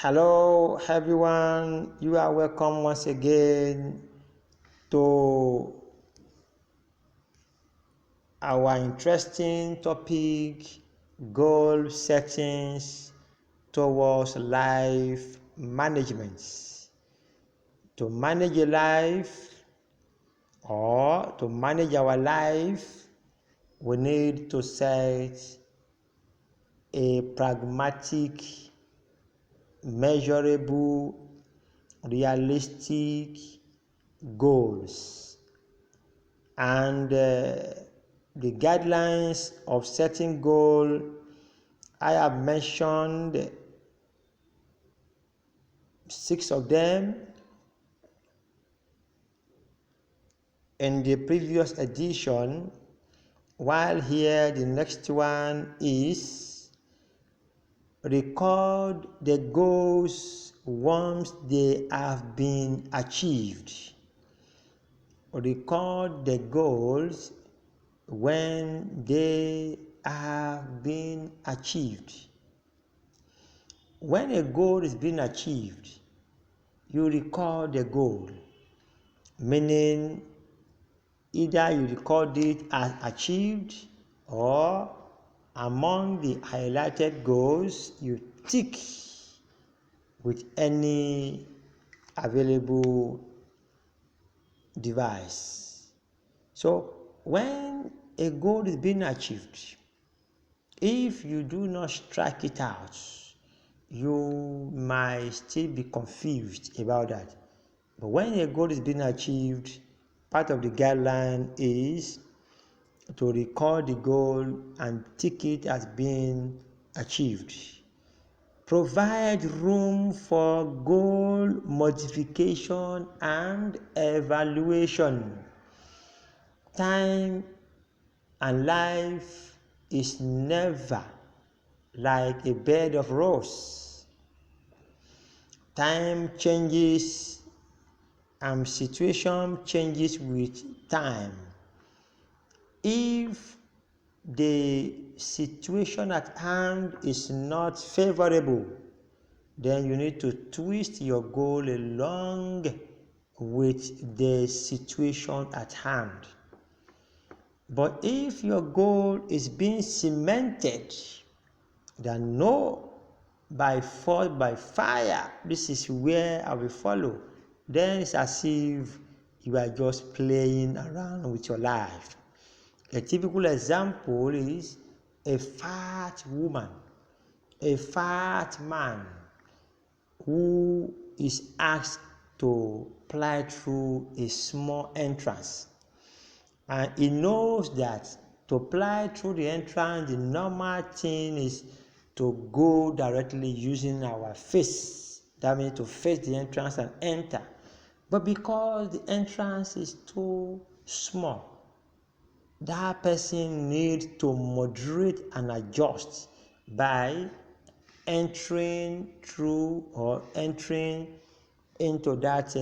Hello, everyone. You are welcome once again to our interesting topic goal settings towards life management. To manage a life or to manage our life, we need to set a pragmatic, measurable, realistic goals, and the guidelines of setting goal. I have mentioned 6 of them in the previous edition, while here the next one is record the goals once they have been achieved. Record the goals when they have been achieved. When a goal is being achieved, you record the goal, meaning either you record it as achieved or among the highlighted goals you tick with any available device. So when a goal is being achieved, if you do not strike it out, you might still be confused about that. But when a goal is being achieved, part of the guideline is to record the goal and tick it as being achieved. Provide room for goal modification and evaluation. Time and life is never like a bed of roses. Time changes and situation changes with time. If the situation at hand is not favorable, then you need to twist your goal along with the situation at hand. But if your goal is being cemented, then no, by force, by fire, this is where I will follow, then it's as if you are just playing around with your life. A typical example is a fat woman, a fat man who is asked to ply through a small entrance. And he knows that to ply through the entrance, the normal thing is to go directly using our face. That means to face the entrance and enter. But because the entrance is too small, that person needs to moderate and adjust by entering through or entering into that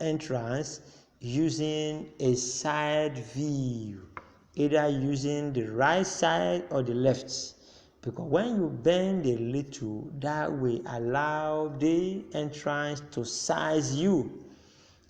entrance using a side view, either using the right side or the left, because when you bend a little, that will allow the entrance to size you.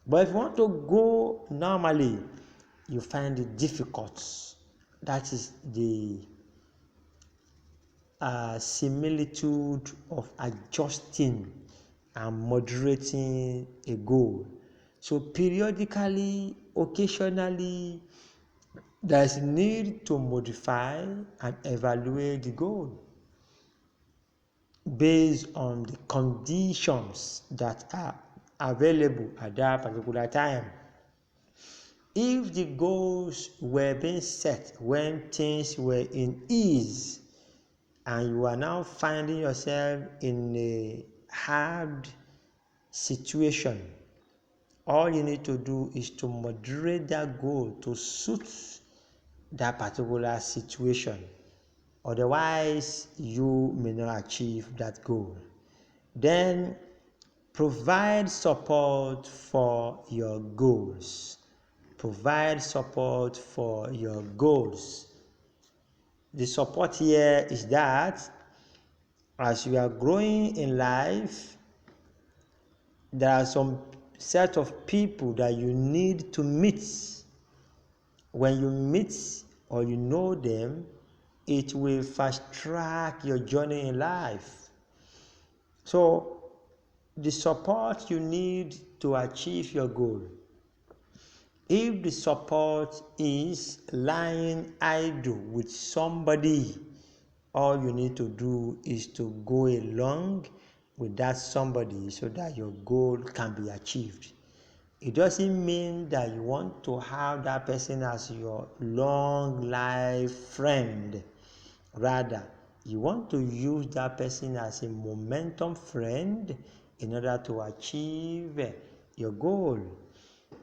But if you want to go normally, you find it difficult. That is the similitude of adjusting and moderating a goal. So periodically, occasionally, there is need to modify and evaluate the goal based on the conditions that are available at that particular time. If the goals were being set when things were in ease, and you are now finding yourself in a hard situation, all you need to do is to moderate that goal to suit that particular situation. Otherwise, you may not achieve that goal. Then provide support for your goals. Provide support for your goals. The support here is that As you are growing in life, there are some set of people that you need to meet. When you meet or you know them, it will fast track your journey in life. So, the support you need to achieve your goal. If the support is lying idle with somebody, all you need to do is to go along with that somebody so that your goal can be achieved. It doesn't mean that you want to have that person as your long life friend. Rather, you want to use that person as a momentum friend in order to achieve your goal.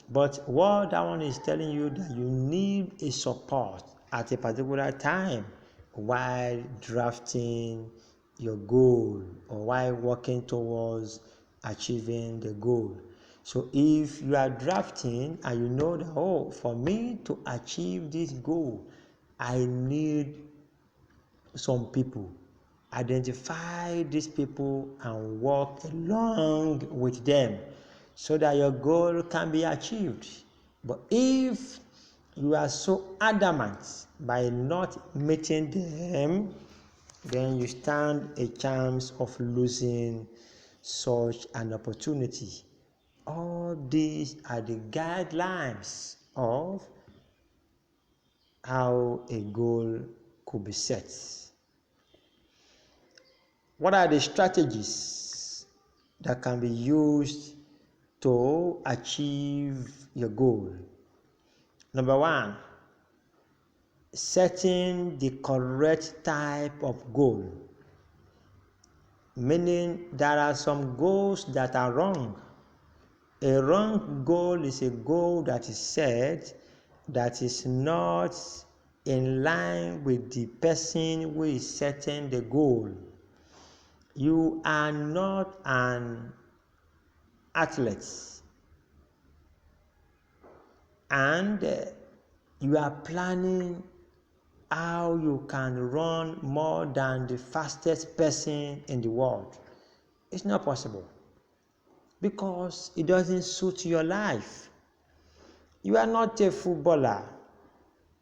But what that one is telling you, that you need a support at a particular time while drafting your goal or while working towards achieving the goal. So if you are drafting and you know that, for me to achieve this goal, I need some people. Identify these people and work along with them so that your goal can be achieved. But if you are so adamant by not meeting them, then you stand a chance of losing such an opportunity. All these are the guidelines of how a goal could be set. What are the strategies that can be used to achieve your goal? Number one, setting the correct type of goal. Meaning there are some goals that are wrong. A wrong goal is a goal that is set that is not in line with the person who is setting the goal. You are not an athlete, and you are planning how you can run more than the fastest person in the world. It's not possible because it doesn't suit your life. You are not a footballer.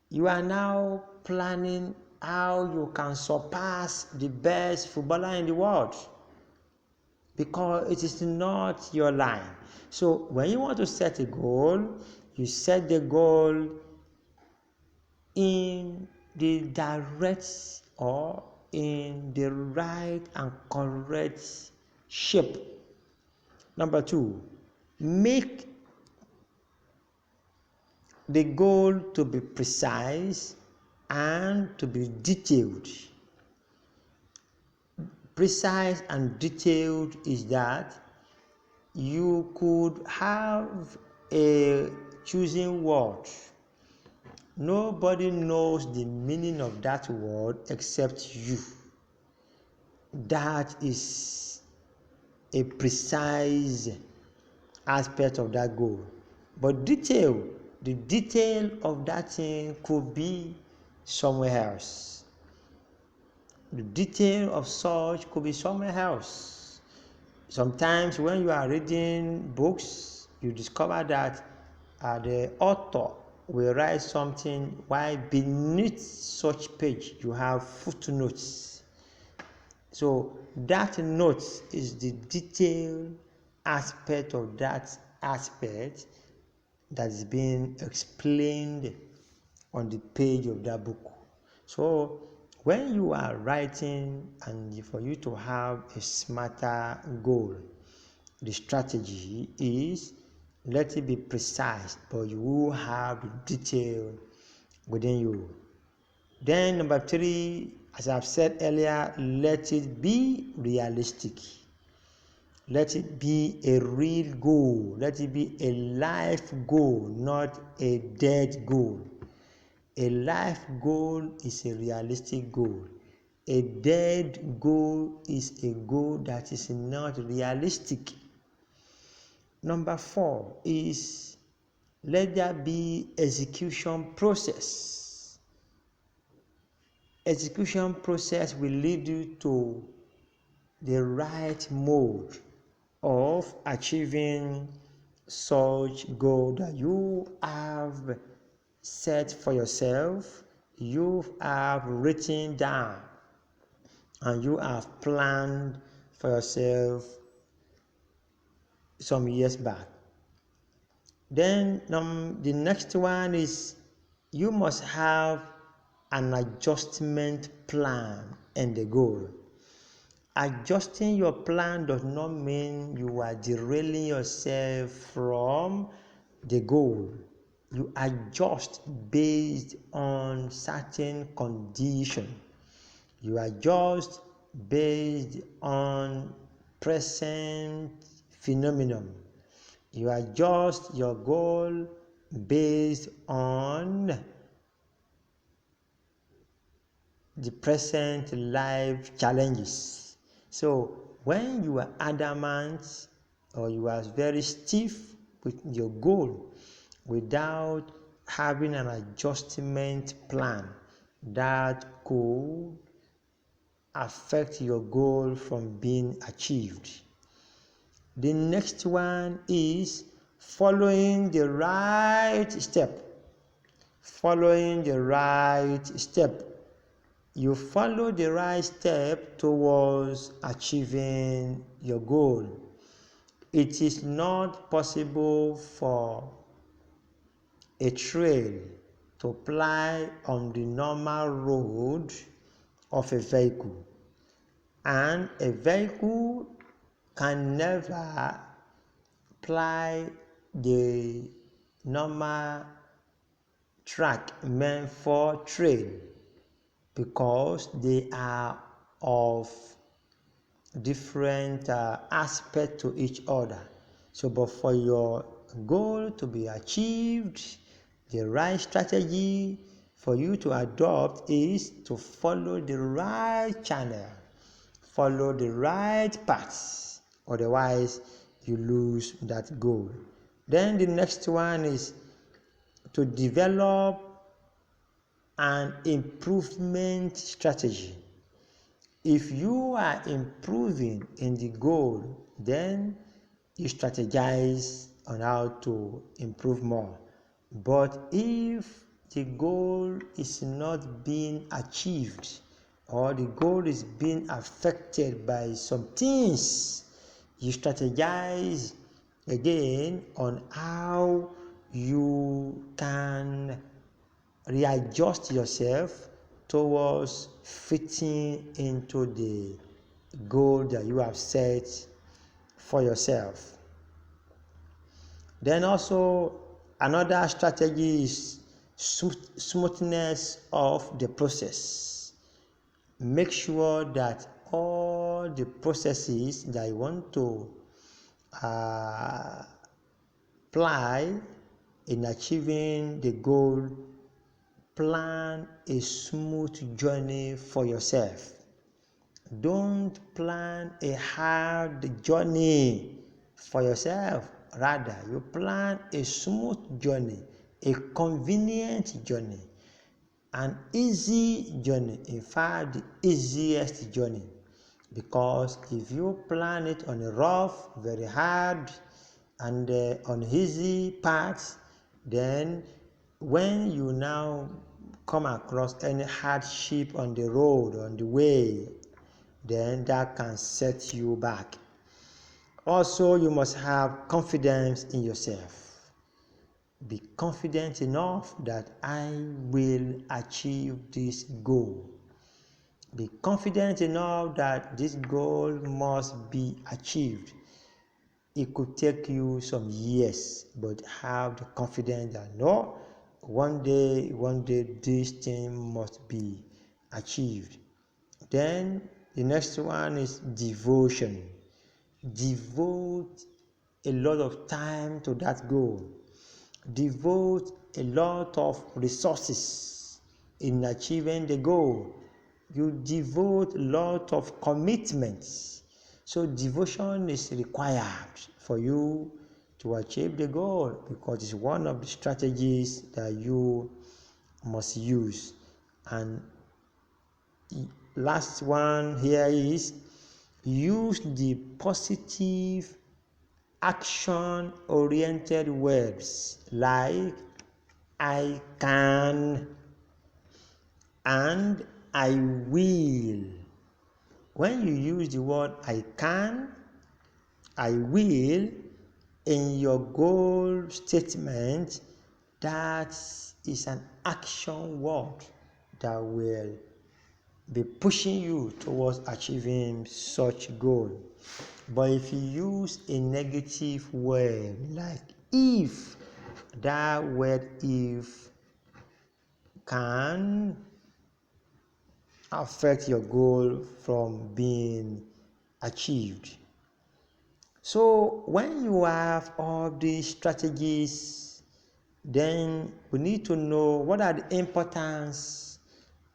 You are now planning how you can surpass the best footballer in the world, because it is not your line. So when you want to set a goal, you set the goal in the direct or in the right and correct shape. Number two, make the goal to be precise and to be detailed. Precise and detailed is that you could have a choosing word. Nobody knows the meaning of that word except you. That is a precise aspect of that goal. But the detail of that thing could be somewhere else. The detail of such could be somewhere else. Sometimes when you are reading books, you discover that the author will write something while beneath such page you have footnotes. So that note is the detailed aspect of that aspect that is being explained on the page of that book. So when you are writing and for you to have a smarter goal, the strategy is let it be precise, but you will have the detail within you. Then number three, as I've said earlier, let it be realistic. Let it be a real goal. Let it be a life goal, not a dead goal. A life goal is a realistic goal. A dead goal is a goal that is not realistic. Number four is let there be execution process. Execution process will lead you to the right mode of achieving such goal that you have set for yourself, you have written down, and you have planned for yourself some years back. Then the next one is you must have an adjustment plan and a goal. Adjusting your plan does not mean you are derailing yourself from the goal. You adjust based on certain conditions. You adjust based on present phenomenon. You adjust your goal based on the present life challenges. So when you are adamant or you are very stiff with your goal without having an adjustment plan, that could affect your goal from being achieved. The next one is following the right step. Following the right step. You follow the right step towards achieving your goal. It is not possible for a trail to ply on the normal road of a vehicle, and a vehicle can never ply the normal track meant for train, because they are of different aspect to each other. So but for your goal to be achieved, the right strategy for you to adopt is to follow the right channel, follow the right path, otherwise you lose that goal. Then the next one is to develop an improvement strategy. If you are improving in the goal, then you strategize on how to improve more. But if the goal is not being achieved, or the goal is being affected by some things, you strategize again on how you can readjust yourself towards fitting into the goal that you have set for yourself. Then also another strategy is smoothness of the process. Make sure that all the processes that you want to apply in achieving the goal, plan a smooth journey for yourself. Don't plan a hard journey for yourself. Rather, you plan a smooth journey, a convenient journey, an easy journey. In fact, the easiest journey. Because if you plan it on a rough, very hard, and uneasy path, then when you now come across any hardship on the road, on the way, then that can set you back. Also, you must have confidence in yourself. Be confident enough that I will achieve this goal. Be confident enough that this goal must be achieved. It could take you some years, but have the confidence that no, one day this thing must be achieved. Then the next one is devotion. Devote a lot of time to that goal. Devote a lot of resources in achieving the goal. You devote a lot of commitments. So devotion is required for you to achieve the goal, because it's one of the strategies that you must use. And last one here is use the positive action-oriented words like I can and I will. When you use the word I can, I will in your goal statement, that is an action word that will be pushing you towards achieving such goal. But if you use a negative word like if, that word if can affect your goal from being achieved. So when you have all these strategies, then we need to know what are the importance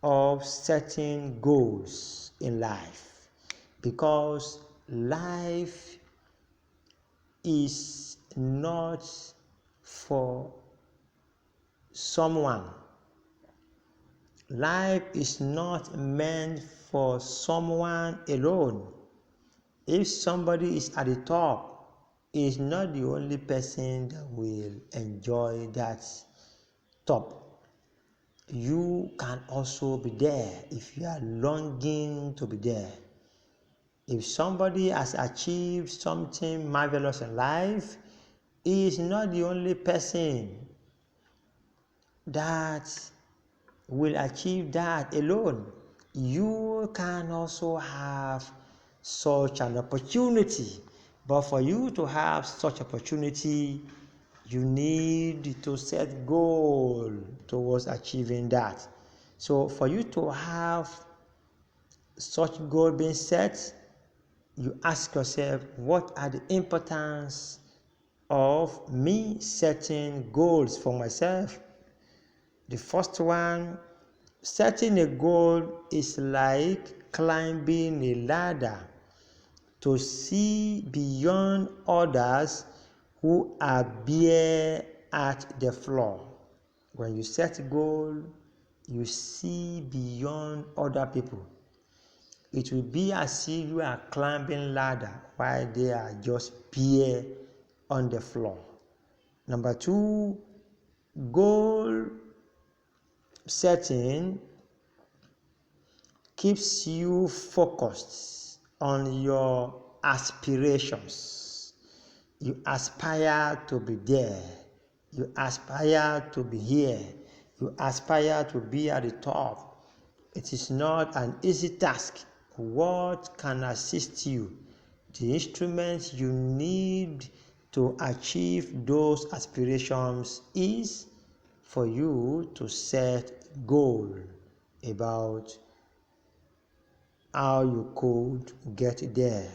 of setting goals in life, because life is not for someone. Life is not meant for someone alone. If somebody is at the top, he is not the only person that will enjoy that top. You can also be there if you are longing to be there. If somebody has achieved something marvelous in life, he is not the only person that will achieve that alone. You can also have such an opportunity, but for you to have such opportunity, you need to set goal towards achieving that. So for you to have such goal being set, you ask yourself, what are the importance of me setting goals for myself? The first one, setting a goal is like climbing a ladder to see beyond others who are bare at the floor. When you set a goal, you see beyond other people. It will be as if you are climbing ladder while they are just bare on the floor. Number two, goal setting keeps you focused on your aspirations. You aspire to be there. You aspire to be here. You aspire to be at the top. It is not an easy task. What can assist you? The instruments you need to achieve those aspirations is for you to set goal about how you could get there.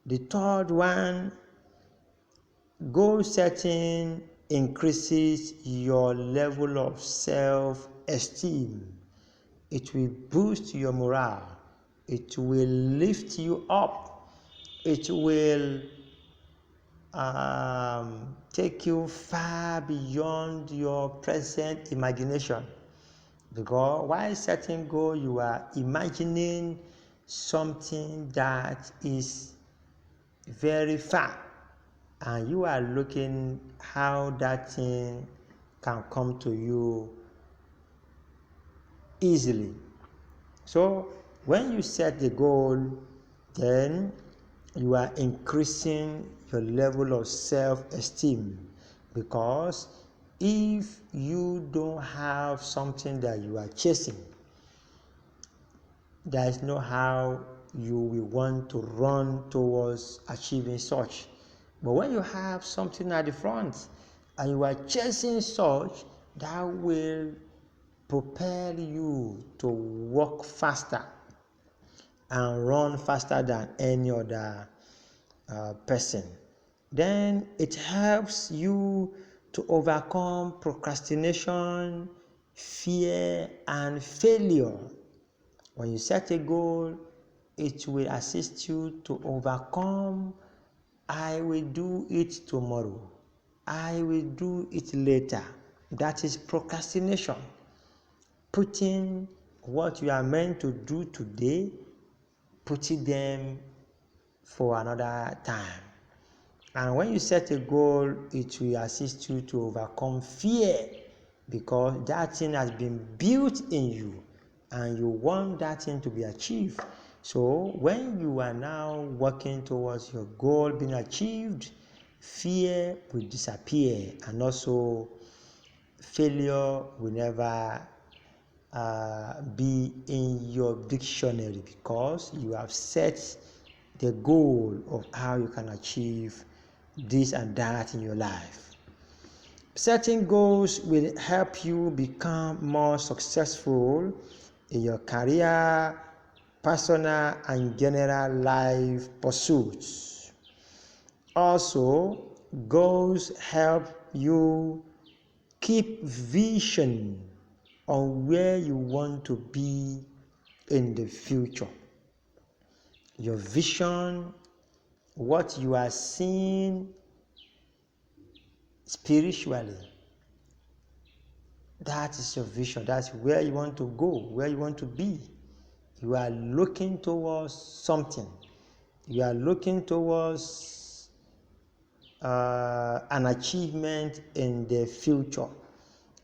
The third one, goal setting increases your level of self-esteem. It will boost your morale. It will lift you up. It will take you far beyond your present imagination. Because while setting goal, you are imagining something that is very far, and you are looking how that thing can come to you easily. So when you set the goal, then you are increasing your level of self-esteem, because if you don't have something that you are chasing, there is no how you will want to run towards achieving such. But when you have something at the front and you are chasing such, that will propel you to walk faster and run faster than any other person. Then it helps you to overcome procrastination, fear, and failure. When you set a goal, it will assist you to overcome, I will do it tomorrow, I will do it later. That is procrastination. Putting what you are meant to do today putting them for another time. And when you set a goal, it will assist you to overcome fear, because that thing has been built in you and you want that thing to be achieved. So when you are now working towards your goal being achieved, fear will disappear, and also failure will never be in your dictionary, because you have set the goal of how you can achieve this and that in your life. Setting goals will help you become more successful in your career, personal, and general life pursuits. Also, goals help you keep vision on where you want to be in the future. Your vision, what you are seeing spiritually, that is your vision. That's where you want to go, where you want to be. You are looking towards something. You are looking towards an achievement in the future.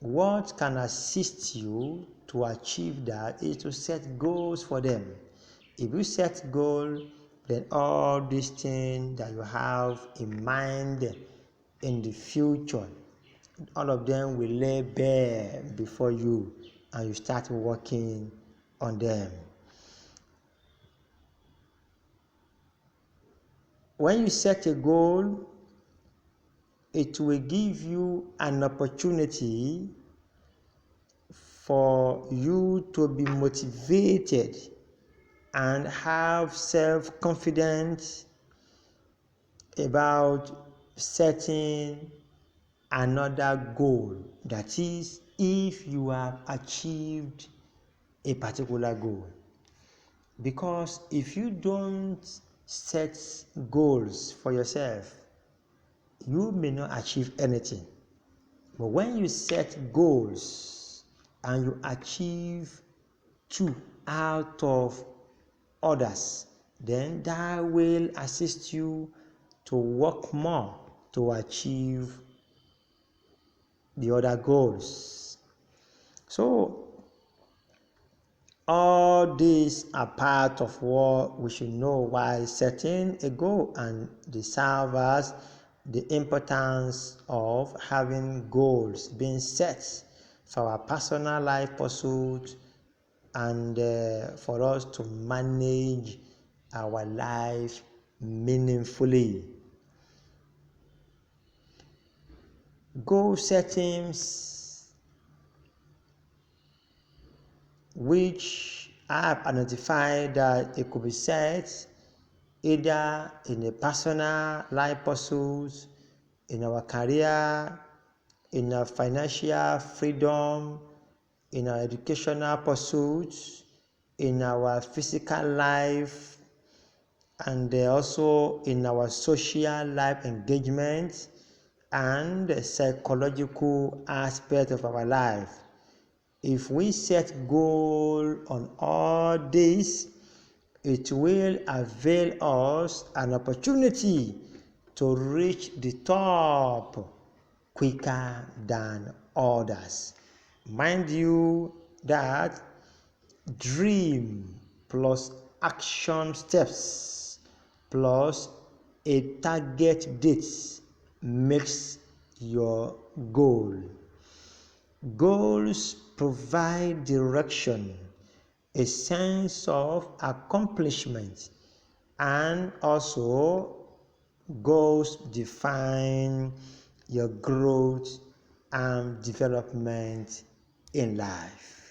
What can assist you to achieve that is to set goals for them. If you set goals, then all these things that you have in mind in the future, all of them will lay bare before you, and you start working on them. When you set a goal, it will give you an opportunity for you to be motivated and have self-confidence about setting another goal. That is, if you have achieved a particular goal. Because if you don't set goals for yourself, you may not achieve anything. But when you set goals and you achieve 2 out of others, then that will assist you to work more to achieve the other goals. So all these are part of what we should know while setting a goal, and they serve as the importance of having goals being set for our personal life pursuit, and for us to manage our life meaningfully. Goal settings, which I have identified that it could be set either in a personal life pursuit, in our career, in our financial freedom, in our educational pursuits, in our physical life, and also in our social life engagement and the psychological aspect of our life. If we set goal on all this, it will avail us an opportunity to reach the top quicker than others. Mind you that dream plus action steps plus a target date makes your goal. Goals provide direction, a sense of accomplishment, and also goals define your growth and development in life.